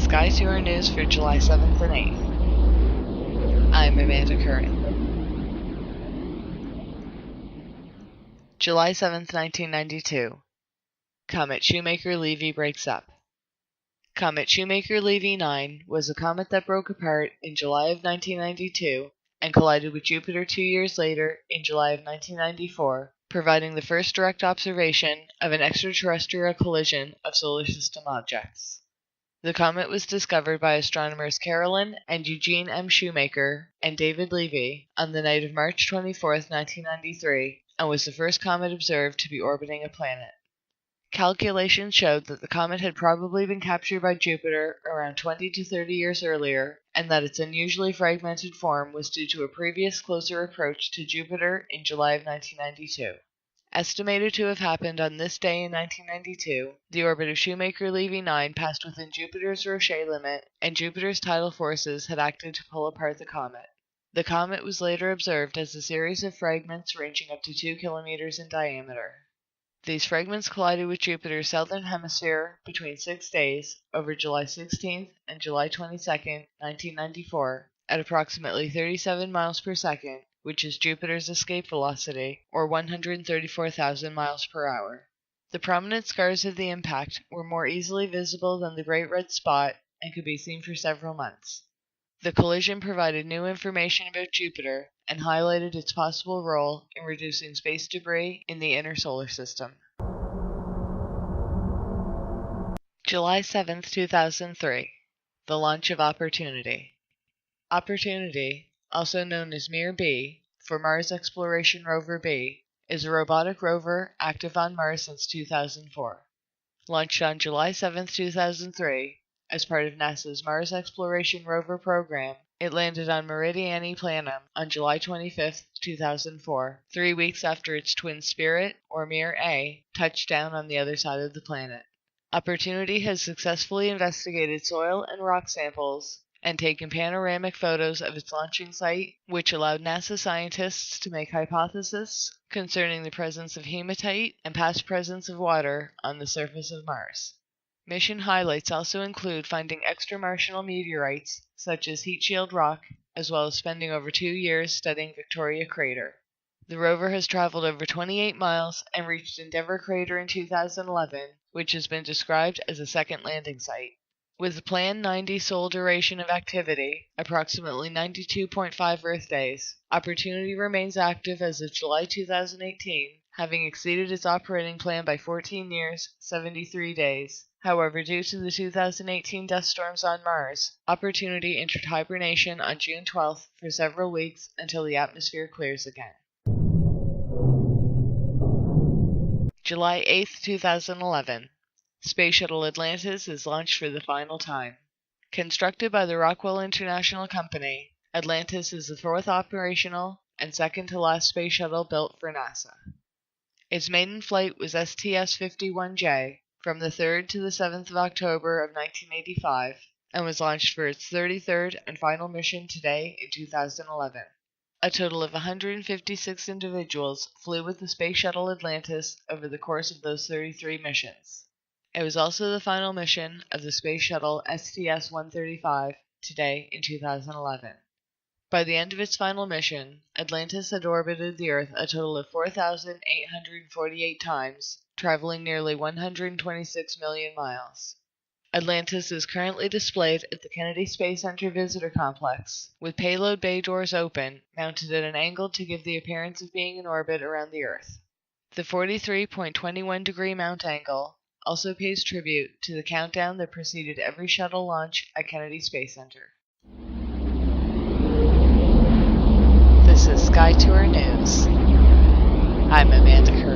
SkyTour news for July 7th and 8th. I'm Amanda Curran. July 7th, 1992. Comet Shoemaker-Levy breaks up. Comet Shoemaker-Levy 9 was a comet that broke apart in July of 1992 and collided with Jupiter 2 years later in July of 1994, providing the first direct observation of an extraterrestrial collision of solar system objects. The comet was discovered by astronomers Carolyn and Eugene M. Shoemaker and David Levy on the night of March 24, 1993, and was the first comet observed to be orbiting a planet. Calculations showed that the comet had probably been captured by Jupiter around 20 to 30 years earlier, and that its unusually fragmented form was due to a previous closer approach to Jupiter in July of 1992. Estimated to have happened on this day in 1992, the orbit of Shoemaker-Levy 9 passed within Jupiter's Roche limit, and Jupiter's tidal forces had acted to pull apart the comet. The comet was later observed as a series of fragments ranging up to 2 kilometers in diameter. These fragments collided with Jupiter's southern hemisphere between 6 days, over July 16th and July 22nd, 1994, at approximately 37 miles per second, which is Jupiter's escape velocity, or 134,000 miles per hour. The prominent scars of the impact were more easily visible than the bright red spot and could be seen for several months. The collision provided new information about Jupiter and highlighted its possible role in reducing space debris in the inner solar system. July 7, 2003. The launch of Opportunity. Opportunity, also known as Mir-B, for Mars Exploration Rover B, is a robotic rover active on Mars since 2004. Launched on July 7, 2003, as part of NASA's Mars Exploration Rover program, it landed on Meridiani Planum on July 25, 2004, 3 weeks after its twin Spirit, or Mir-A, touched down on the other side of the planet. Opportunity has successfully investigated soil and rock samples and taken panoramic photos of its launching site, which allowed NASA scientists to make hypotheses concerning the presence of hematite and past presence of water on the surface of Mars. Mission highlights also include finding extramartial meteorites, such as heat shield rock, as well as spending over 2 years studying Victoria Crater. The rover has traveled over 28 miles and reached Endeavour Crater in 2011, which has been described as a second landing site. With a planned 90 sol duration of activity, approximately 92.5 Earth days, Opportunity remains active as of July 2018, having exceeded its operating plan by 14 years, 73 days. However, due to the 2018 dust storms on Mars, Opportunity entered hibernation on June 12th for several weeks until the atmosphere clears again. July 8, 2011. Space Shuttle Atlantis is launched for the final time. Constructed by the Rockwell International Company, Atlantis is the 4th operational and second-to-last space shuttle built for NASA. Its maiden flight was STS-51J from the 3rd to the 7th of October of 1985 and was launched for its 33rd and final mission today in 2011. A total of 156 individuals flew with the Space Shuttle Atlantis over the course of those 33 missions. It was also the final mission of the Space Shuttle STS-135 today in 2011. By the end of its final mission, Atlantis had orbited the Earth a total of 4,848 times, traveling nearly 126 million miles. Atlantis is currently displayed at the Kennedy Space Center Visitor Complex, with payload bay doors open, mounted at an angle to give the appearance of being in orbit around the Earth. The 43.21-degree mount angle also pays tribute to the countdown that preceded every shuttle launch at Kennedy Space Center. This is SkyTour News. I'm Amanda Curran.